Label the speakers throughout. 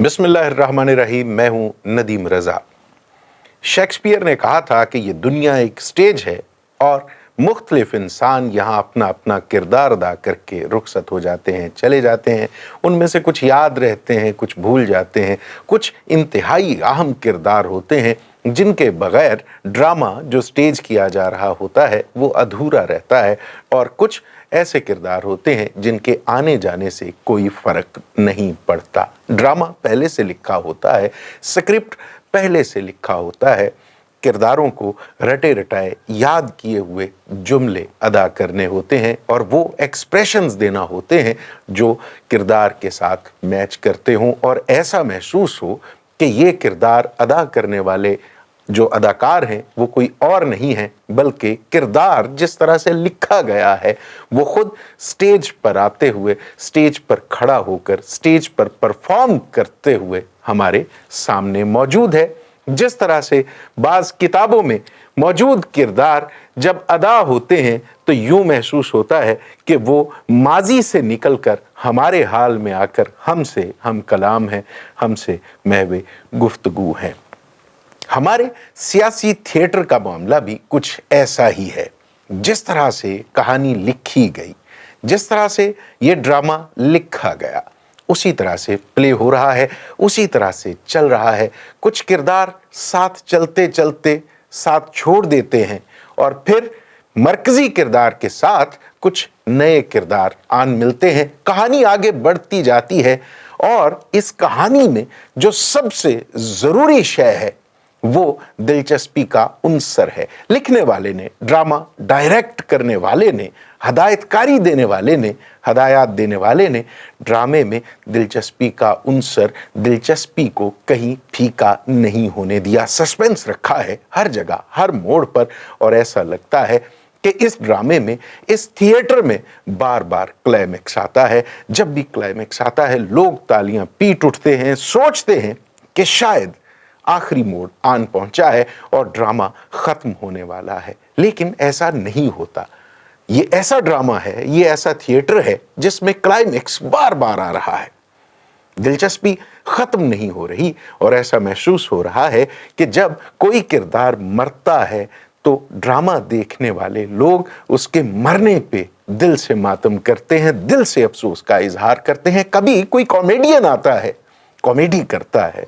Speaker 1: बिस्मिल्लाहिर्रहमानिर्रहीम। मैं हूं नदीम रज़ा। शेक्सपियर ने कहा था कि ये दुनिया एक स्टेज है और मुख्तलिफ इंसान यहाँ अपना अपना किरदार अदा करके रुखसत हो जाते हैं, चले जाते हैं। उनमें से कुछ याद रहते हैं, कुछ भूल जाते हैं, कुछ इंतहाई अहम किरदार होते हैं जिनके बगैर ड्रामा जो स्टेज किया जा रहा होता है वो अधूरा रहता है, और कुछ ऐसे किरदार होते हैं जिनके आने जाने से कोई फ़र्क नहीं पड़ता। ड्रामा पहले से लिखा होता है, स्क्रिप्ट पहले से लिखा होता है, किरदारों को रटे रटाए याद किए हुए जुमले अदा करने होते हैं और वो एक्सप्रेशंस देना होते हैं जो किरदार के साथ मैच करते हों और ऐसा महसूस हो कि ये किरदार अदा करने वाले जो अदाकार हैं वो कोई और नहीं है बल्कि किरदार जिस तरह से लिखा गया है वो खुद स्टेज पर आते हुए, स्टेज पर खड़ा होकर, स्टेज पर परफॉर्म करते हुए हमारे सामने मौजूद है। जिस तरह से बाज़ किताबों में मौजूद किरदार जब अदा होते हैं तो यूं महसूस होता है कि वो माजी से निकलकर हमारे हाल में आकर हमसे हम कलाम हैं, हमसे महवे गुफ्तगू हैं। हमारे सियासी थिएटर का मामला भी कुछ ऐसा ही है। जिस तरह से कहानी लिखी गई, जिस तरह से ये ड्रामा लिखा गया, उसी तरह से प्ले हो रहा है, उसी तरह से चल रहा है। कुछ किरदार साथ चलते चलते साथ छोड़ देते हैं और फिर मरकजी किरदार के साथ कुछ नए किरदार आन मिलते हैं। कहानी आगे बढ़ती जाती है और इस कहानी में जो सबसे ज़रूरी शय है वो दिलचस्पी का उन्सर है। लिखने वाले ने, ड्रामा डायरेक्ट करने वाले ने, हदायतकारी देने वाले ने, हदायत देने वाले ने ड्रामे में दिलचस्पी का उन्सर, दिलचस्पी को कहीं फीका नहीं होने दिया। सस्पेंस रखा है हर जगह, हर मोड़ पर, और ऐसा लगता है कि इस ड्रामे में, इस थिएटर में बार बार क्लाइमेक्स आता है। जब भी क्लाइमेक्स आता है लोग तालियां पीट उठते हैं, सोचते हैं कि शायद आखिरी मोड़ आन पहुंचा है और ड्रामा खत्म होने वाला है, लेकिन ऐसा नहीं होता। ये ऐसा ड्रामा है, ये ऐसा थिएटर है जिसमें क्लाइमेक्स बार बार आ रहा है, दिलचस्पी खत्म नहीं हो रही। और ऐसा महसूस हो रहा है कि जब कोई किरदार मरता है तो ड्रामा देखने वाले लोग उसके मरने पे दिल से मातम करते हैं, दिल से अफसोस का इजहार करते हैं। कभी कोई कॉमेडियन आता है, कॉमेडी करता है,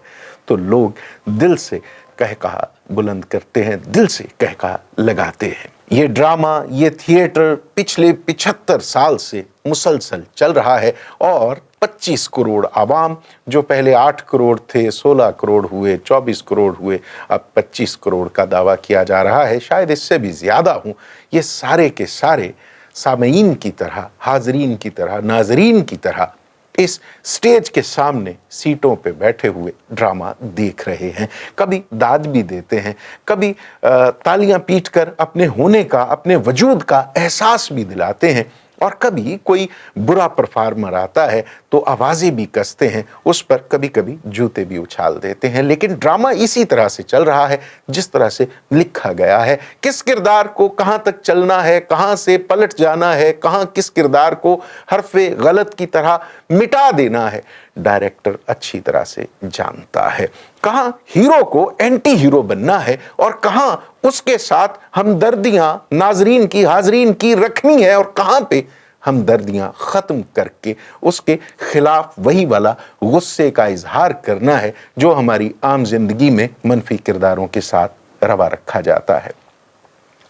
Speaker 1: तो लोग दिल से कहकहा बुलंद करते हैं, दिल से कहकहा लगाते हैं। ये ड्रामा, ये थिएटर पिछले 75 साल से मुसलसल चल रहा है और 25 करोड़ आवाम, जो पहले 8 करोड़ थे, 16 करोड़ हुए, 24 करोड़ हुए, अब 25 करोड़ का दावा किया जा रहा है, शायद इससे भी ज़्यादा हूँ। ये सारे के सारे सामईन की तरह, हाजरीन की तरह, नाजरीन की तरह इस स्टेज के सामने सीटों पे बैठे हुए ड्रामा देख रहे हैं। कभी दाद भी देते हैं, कभी तालियां पीटकर अपने होने का, अपने वजूद का एहसास भी दिलाते हैं, और कभी कोई बुरा परफॉर्मर आता है तो आवाज़ें भी कसते हैं, उस पर कभी कभी जूते भी उछाल देते हैं। लेकिन ड्रामा इसी तरह से चल रहा है जिस तरह से लिखा गया है। किस किरदार को कहाँ तक चलना है, कहाँ से पलट जाना है, कहाँ किस किरदार को हरफे गलत की तरह मिटा देना है, डायरेक्टर अच्छी तरह से जानता है। कहाँ हीरो को एंटी हीरो बनना है और कहाँ उसके साथ हमदर्दियां नाजरीन की, हाजरीन की रखनी है, और कहाँ पे हमदर्दियां खत्म करके उसके खिलाफ वही वाला गुस्से का इजहार करना है जो हमारी आम जिंदगी में मनफी किरदारों के साथ रवा रखा जाता है।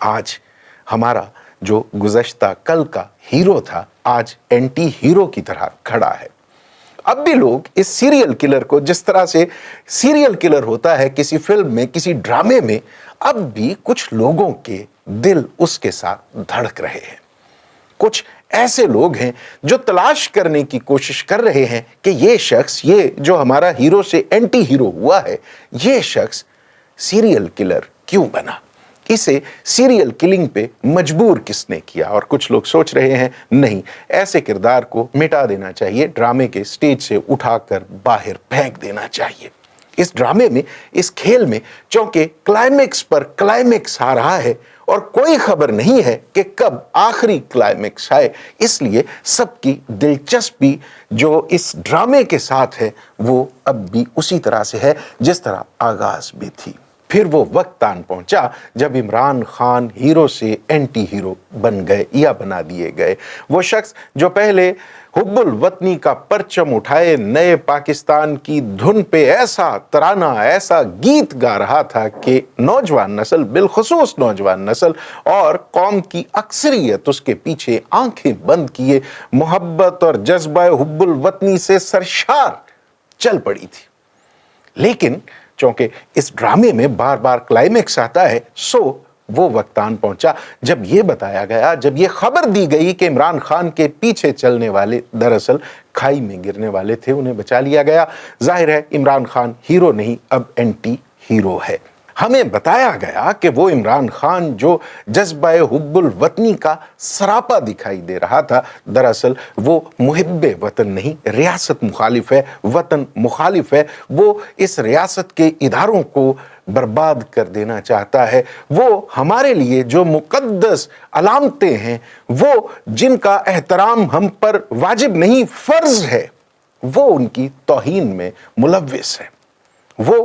Speaker 1: आज हमारा जो गुज़श्ता कल का हीरो था आज एंटी हीरो की तरह खड़ा है। अब भी लोग इस सीरियल किलर को, जिस तरह से सीरियल किलर होता है किसी फिल्म में, किसी ड्रामे में, अब भी कुछ लोगों के दिल उसके साथ धड़क रहे हैं। कुछ ऐसे लोग हैं जो तलाश करने की कोशिश कर रहे हैं कि ये शख्स, ये जो हमारा हीरो से एंटी हीरो हुआ है, ये शख्स सीरियल किलर क्यों बना, इसे सीरियल किलिंग पे मजबूर किसने किया। और कुछ लोग सोच रहे हैं नहीं, ऐसे किरदार को मिटा देना चाहिए, ड्रामे के स्टेज से उठाकर बाहर फेंक देना चाहिए। इस ड्रामे में, इस खेल में चूंकि क्लाइमेक्स पर क्लाइमेक्स आ रहा है اور کوئی خبر نہیں ہے کہ کب آخری کلائمیکس آئے، اس لیے سب کی دلچسپی جو اس ڈرامے کے ساتھ ہے وہ اب بھی اسی طرح سے ہے جس طرح آغاز بھی تھی۔ پھر وہ وقت آن پہنچا جب عمران خان ہیرو سے اینٹی ہیرو بن گئے یا بنا دیے گئے۔ وہ شخص جو پہلے حب الوطنی کا پرچم اٹھائے نئے پاکستان کی دھن پہ ایسا ترانہ، ایسا گیت گا رہا تھا کہ نوجوان نسل، بالخصوص نوجوان نسل اور قوم کی اکثریت اس کے پیچھے آنکھیں بند کیے محبت اور جذبہ حب الوطنی سے سرشار چل پڑی تھی۔ لیکن چونکہ اس ڈرامے میں بار بار کلائمیکس آتا ہے، سو وہ وقت آن پہنچا جب یہ بتایا گیا، جب یہ خبر دی گئی کہ عمران خان کے پیچھے چلنے والے دراصل کھائی میں گرنے والے تھے، انہیں بچا لیا گیا۔ ظاہر ہے عمران خان ہیرو نہیں، اب اینٹی ہیرو ہے۔ ہمیں بتایا گیا کہ وہ عمران خان جو جذبہ حب الوطنی کا سراپا دکھائی دے رہا تھا، دراصل وہ محب وطن نہیں، ریاست مخالف ہے، وطن مخالف ہے۔ وہ اس ریاست کے اداروں کو برباد کر دینا چاہتا ہے۔ وہ ہمارے لیے جو مقدس علامتیں ہیں، وہ جن کا احترام ہم پر واجب نہیں فرض ہے، وہ ان کی توہین میں ملوث ہے۔ وہ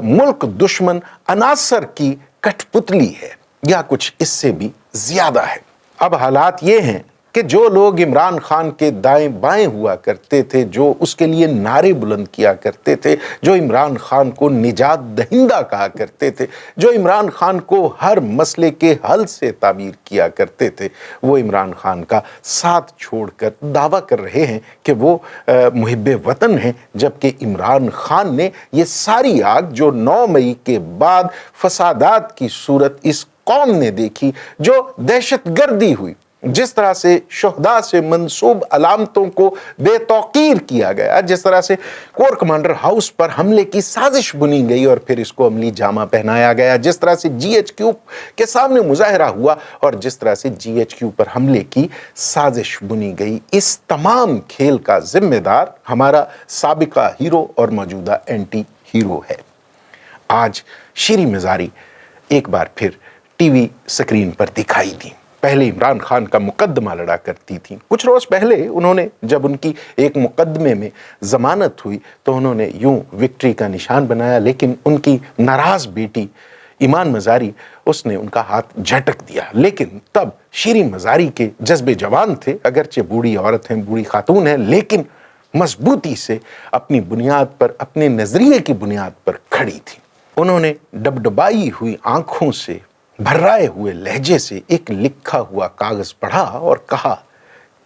Speaker 1: ملک دشمن عناصر کی کٹھ پتلی ہے یا کچھ اس سے بھی زیادہ ہے۔ اب حالات یہ ہیں کہ جو لوگ عمران خان کے دائیں بائیں ہوا کرتے تھے، جو اس کے لیے نعرے بلند کیا کرتے تھے، جو عمران خان کو نجات دہندہ کہا کرتے تھے، جو عمران خان کو ہر مسئلے کے حل سے تعبیر کیا کرتے تھے، وہ عمران خان کا ساتھ چھوڑ کر دعویٰ کر رہے ہیں کہ وہ محب وطن ہیں، جبکہ عمران خان نے یہ ساری آگ جو 9 مئی کے بعد فسادات کی صورت اس قوم نے دیکھی، جو دہشت گردی ہوئی، جس طرح سے شہداء سے منسوب علامتوں کو بے توقیر کیا گیا، جس طرح سے کور کمانڈر ہاؤس پر حملے کی سازش بنی گئی اور پھر اس کو عملی جامہ پہنایا گیا، جس طرح سے جی ایچ کیو کے سامنے مظاہرہ ہوا اور جس طرح سے جی ایچ کیو پر حملے کی سازش بنی گئی، اس تمام کھیل کا ذمہ دار ہمارا سابقہ ہیرو اور موجودہ اینٹی ہیرو ہے۔ آج شیریں مزاری ایک بار پھر ٹی وی سکرین پر دکھائی دی۔ پہلے عمران خان کا مقدمہ لڑا کرتی تھیں۔ کچھ روز پہلے انہوں نے جب ان کی ایک مقدمے میں ضمانت ہوئی تو انہوں نے یوں وکٹری کا نشان بنایا، لیکن ان کی ناراض بیٹی ایمان مزاری اس نے ان کا ہاتھ جھٹک دیا۔ لیکن تب شیریں مزاری کے جذبے جوان تھے، اگرچہ بوڑھی عورت ہیں، بوڑھی خاتون ہیں، لیکن مضبوطی سے اپنی بنیاد پر، اپنے نظریے کی بنیاد پر کھڑی تھی۔ انہوں نے ڈبڈبائی ہوئی آنکھوں سے، بھرائے ہوئے لہجے سے ایک لکھا ہوا کاغذ پڑھا اور کہا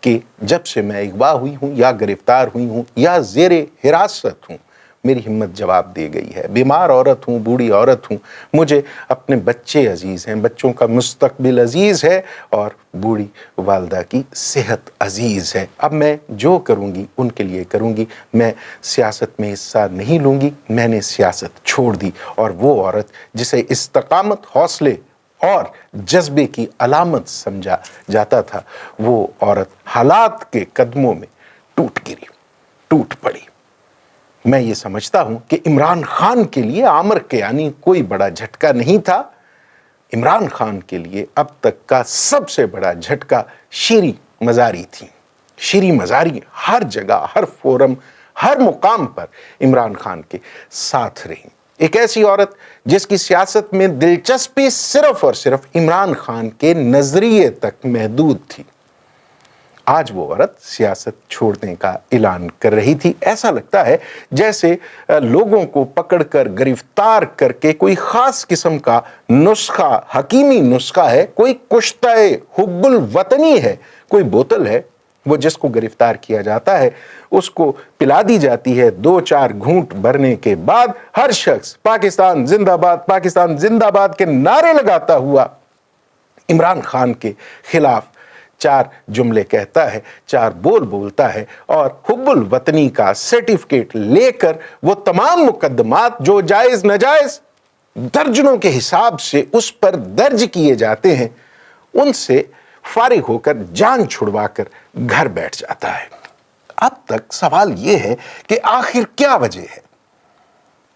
Speaker 1: کہ جب سے میں اغوا ہوئی ہوں یا گرفتار ہوئی ہوں یا زیر حراست ہوں، میری ہمت جواب دے گئی ہے۔ بیمار عورت ہوں، بوڑھی عورت ہوں، مجھے اپنے بچے عزیز ہیں، بچوں کا مستقبل عزیز ہے اور بوڑھی والدہ کی صحت عزیز ہے۔ اب میں جو کروں گی ان کے لیے کروں گی، میں سیاست میں حصہ نہیں لوں گی، میں نے سیاست چھوڑ دی۔ اور وہ عورت جسے استقامت، حوصلے اور جذبے کی علامت سمجھا جاتا تھا، وہ عورت حالات کے قدموں میں ٹوٹ گری، ٹوٹ پڑی۔ میں یہ سمجھتا ہوں کہ عمران خان کے لیے عامر کیانی کوئی بڑا جھٹکا نہیں تھا۔ عمران خان کے لیے اب تک کا سب سے بڑا جھٹکا شیریں مزاری تھی۔ شیریں مزاری ہر جگہ، ہر فورم، ہر مقام پر عمران خان کے ساتھ رہی۔ ایک ایسی عورت جس کی سیاست میں دلچسپی صرف اور صرف عمران خان کے نظریے تک محدود تھی۔ آج وہ عورت سیاست چھوڑنے کا اعلان کر رہی تھی۔ ایسا لگتا ہے جیسے لوگوں کو پکڑ کر گرفتار کر کے کوئی خاص قسم کا نسخہ، حکیمی نسخہ ہے، کوئی کشتہ حب الوطنی ہے، کوئی بوتل ہے، وہ جس کو گرفتار کیا جاتا ہے اس کو پلا دی جاتی ہے، 2-4 گھونٹ بھرنے کے بعد ہر شخص پاکستان زندہ باد، پاکستان زندہ باد کے نعرے لگاتا ہوا عمران خان کے خلاف 4 جملے کہتا ہے، 4 بول بولتا ہے اور حب الوطنی کا سرٹیفکیٹ لے کر وہ تمام مقدمات جو جائز ناجائز درجنوں کے حساب سے اس پر درج کیے جاتے ہیں، ان سے فارغ ہو کر جان چھڑوا کر گھر بیٹھ جاتا ہے۔ اب تک سوال یہ ہے کہ آخر کیا وجہ ہے؟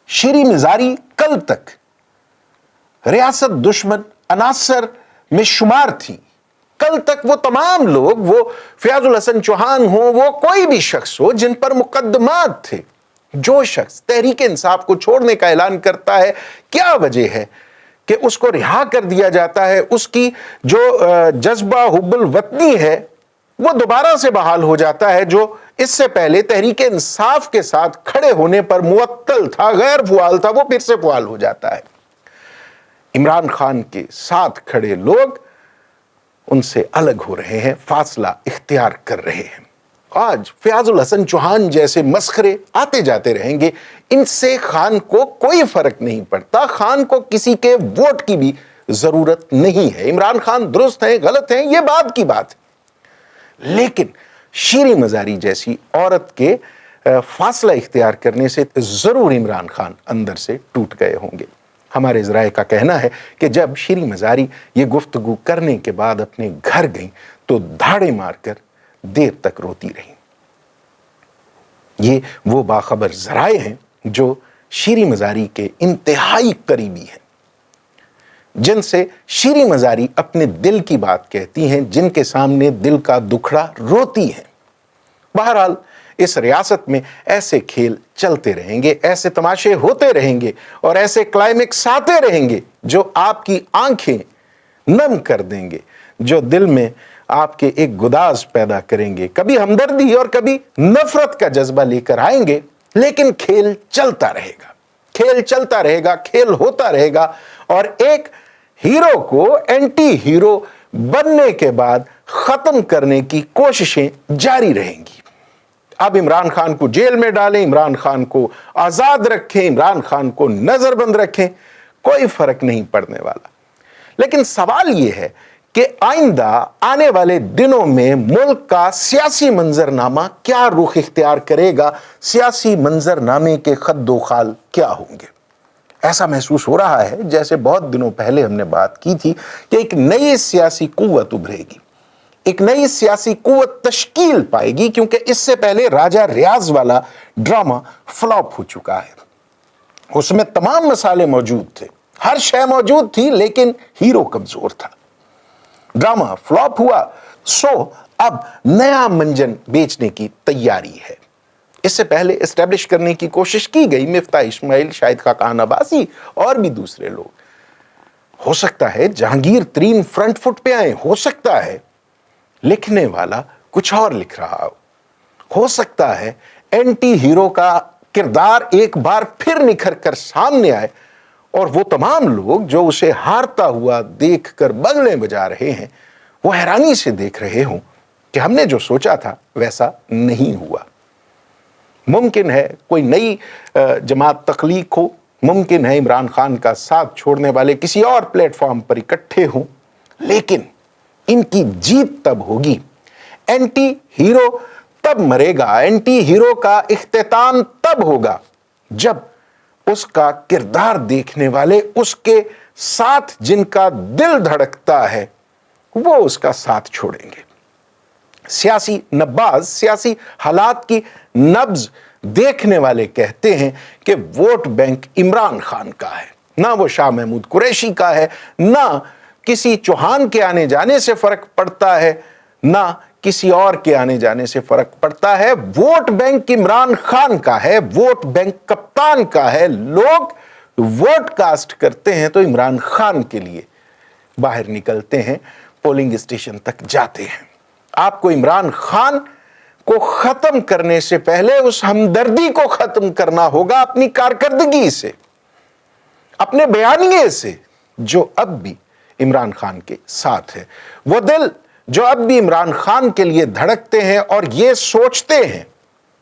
Speaker 1: شیریں مزاری کل تک ریاست دشمن عناصر में शुमार थी। कल तक वो तमाम लोग, वो फयाजुल हसन चौहान हो, वो कोई भी शख्स हो जिन पर मुकदमात थे, जो शख्स तहरीक इंसाफ को छोड़ने का ऐलान करता है, क्या वजह है कि उसको रिहा कर दिया जाता है? उसकी जो जज्बा हुब्बुल वतनी है वो दोबारा से बहाल हो जाता है, जो इससे पहले तहरीक इंसाफ के साथ खड़े होने पर मुअत्तल था, गैर फ़ुआल था, वो फिर से फ़ुआल हो जाता है। इमरान खान के साथ खड़े लोग उनसे अलग हो रहे हैं, फासला इख्तियार कर रहे हैं। आज फयाजुल हसन चौहान जैसे मस्खरे आते जाते रहेंगे, इनसे खान को कोई फर्क नहीं पड़ता। खान को किसी के वोट की भी जरूरत नहीं है। इमरान खान दुरुस्त हैं, गलत हैं, ये बात की बात है। लेकिन शीरी मजारी जैसी औरत के फासला इख्तियार करने से जरूर इमरान खान अंदर से टूट गए होंगे। हमारे ज़राए का कहना है कि जब शीरी मजारी ये गुफ्तगू करने के बाद अपने घर गईं तो धाड़े मारकर देर तक रोती रहीं। ये वो बाखबर ज़राए हैं जो शीरी मजारी के इंतहाई करीबी हैं, जिनसे शीरी मजारी अपने दिल की बात कहती हैं, जिनके सामने दिल का दुखड़ा रोती हैं। बहरहाल इस रियासत में ऐसे खेल चलते रहेंगे, ऐसे तमाशे होते रहेंगे और ऐसे क्लाइमेक्स आते रहेंगे जो आपकी आंखें नम कर देंगे, जो दिल में आपके एक गुदाज पैदा करेंगे, कभी हमदर्दी और कभी नफरत का जज्बा लेकर आएंगे। लेकिन खेल चलता रहेगा, खेल चलता रहेगा, खेल होता रहेगा और एक हीरो को एंटी हीरो बनने के बाद खत्म करने की कोशिशें जारी रहेंगी। अब इमरान खान को जेल में डालें, इमरान खान को आजाद रखें, इमरान खान को नजरबंद रखें, कोई फर्क नहीं पड़ने वाला। लेकिन सवाल यह है कि आइंदा आने वाले दिनों में मुल्क का सियासी मंजरनामा क्या रुख इख्तियार करेगा, सियासी मंजरनामे के खद्दो खाल क्या होंगे। ऐसा महसूस हो रहा है जैसे बहुत दिनों पहले हमने बात की थी कि एक नई सियासी कुव्वत उभरेगी, एक नई सियासी कुव्वत तश्कील पाएगी, क्योंकि इससे पहले राजा रियाज वाला ड्रामा फ्लॉप हो चुका है। उसमें तमाम मसाले मौजूद थे, हर शय मौजूद थी, लेकिन हीरो कमजोर था। ड्रामा फ्लॉप हुआ, सो अब नया मंजन बेचने की तैयारी है। इससे पहले एस्टेब्लिश करने की कोशिश की गई, मिफ्ता इस्माइल, शाहिद खाकान अब्बासी और भी दूसरे लोग। हो सकता है जहांगीर तरीन फ्रंट फुट पे आए, हो सकता है लिखने वाला कुछ और लिख रहा हो सकता है एंटी हीरो का किरदार एक बार फिर निखर कर सामने आए और वो तमाम लोग जो उसे हारता हुआ देखकर बगलें बजा रहे हैं, वो हैरानी से देख रहे हों कि हमने जो सोचा था वैसा नहीं हुआ। मुमकिन है कोई नई जमात तख्लीक हो, मुमकिन है इमरान खान का साथ छोड़ने वाले किसी और प्लेटफॉर्म पर इकट्ठे हों, लेकिन इनकी जीत तब होगी, एंटी हीरो तब मरेगा, एंटी हीरो का इख्तिताम तब होगा जब उसका किरदार देखने वाले, उसके साथ जिनका दिल धड़कता है, वो उसका साथ छोड़ेंगे। सियासी नब्बाज, सियासी हालात की नब्ज देखने वाले कहते हैं कि वोट बैंक इमरान खान का है, ना वो शाह महमूद कुरैशी का है, ना किसी चौहान के आने जाने से फर्क पड़ता है, ना किसी और के आने जाने से फर्क पड़ता है। वोट बैंक इमरान खान का है, वोट बैंक कप्तान का है। लोग वोट कास्ट करते हैं तो इमरान खान के लिए बाहर निकलते हैं, पोलिंग स्टेशन तक जाते हैं। आपको इमरान खान को खत्म करने से पहले उस हमदर्दी को खत्म करना होगा, अपनी कारकर्दगी से, अपने बयानिए से, जो अब भी इमरान खान के साथ है। वो दिल जो अब भी इमरान खान के लिए धड़कते हैं और ये सोचते हैं,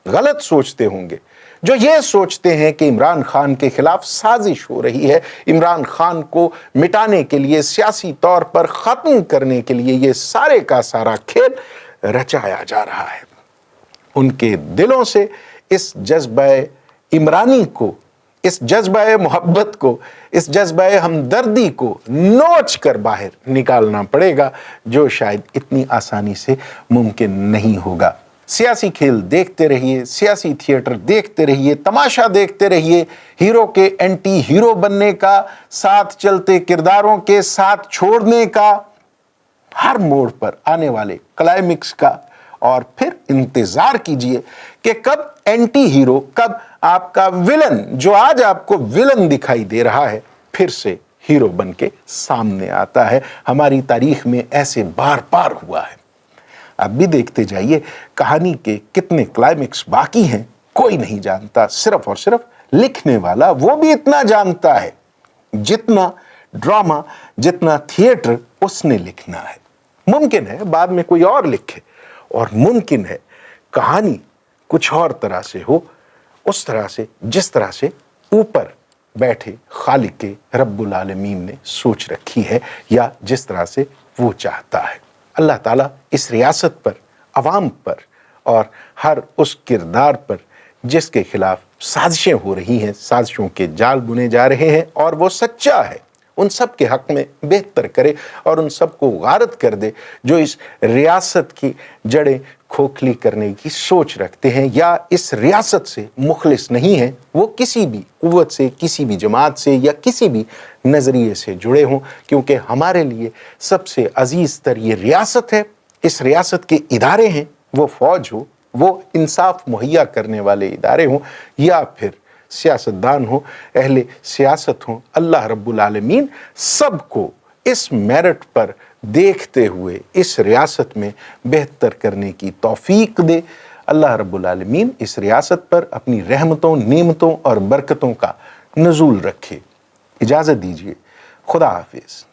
Speaker 1: गलत सोचते होंगे, जो ये सोचते हैं कि इमरान खान के खिलाफ साजिश हो रही है, इमरान खान को मिटाने के लिए, सियासी तौर पर खत्म करने के लिए ये सारे का सारा खेल रचाया जा रहा है। उनके दिलों से इस जज्बा इमरानी को, इस जज्बा मोहब्बत को, इस जज्बा हमदर्दी को नोच कर बाहर निकालना पड़ेगा, जो शायद इतनी आसानी से मुमकिन नहीं होगा। सियासी खेल देखते रहिए, सियासी थिएटर देखते रहिए, तमाशा देखते रहिए, हीरो के एंटी हीरो बनने का, साथ चलते किरदारों के साथ छोड़ने का, हर मोड़ पर आने वाले क्लाइमेक्स का और फिर इंतजार कीजिए कि कब एंटी हीरो, कब आपका विलन, जो आज आपको विलन दिखाई दे रहा है, फिर से हीरो बन के सामने आता है। हमारी तारीख में ऐसे बार बार हुआ है। अब भी देखते जाइए, कहानी के कितने क्लाइमेक्स बाकी हैं कोई नहीं जानता, सिर्फ और सिर्फ लिखने वाला, वो भी इतना जानता है जितना ड्रामा, जितना थिएटर उसने लिखना है। मुमकिन है बाद में कोई और लिखे, और मुमकिन है कहानी कुछ और तरह से हो, उस तरह से जिस तरह से ऊपर बैठे खालिक के रब्बुल आलमीन ने सोच रखी है, या जिस तरह से वो चाहता है। अल्लाह ताला इस रियासत पर, अवाम पर और हर उस किरदार पर जिसके खिलाफ साजिशें हो रही हैं, साजिशों के जाल बुने जा रहे हैं और वो सच्चा है, उन सब के हक में बेहतर करे और उन सब को गारत कर दे जो इस रियासत की जड़ें खोखली करने की सोच रखते हैं या इस रियासत से मुखलिस नहीं है, वो किसी भी कुव्वत से, किसी भी जमात से या किसी भी नज़रिए से जुड़े हों। क्योंकि हमारे लिए सबसे अजीज़ तर ये रियासत है, इस रियासत के इदारे हैं, वो फ़ौज हो, वो इंसाफ मुहैया करने वाले इदारे हों या फिर सियासतदान हो, अहले सियासत हों। अल्लाह रब्बुल आलमीन सबको इस मेरिट पर देखते हुए इस रियासत में बेहतर करने की तौफीक दे। अल्लाह रब्बुल आलमीन इस रियासत पर अपनी रहमतों, नेमतों और बरकतों का नज़ूल रखे। इजाज़त दीजिए। खुदा हाफिज़।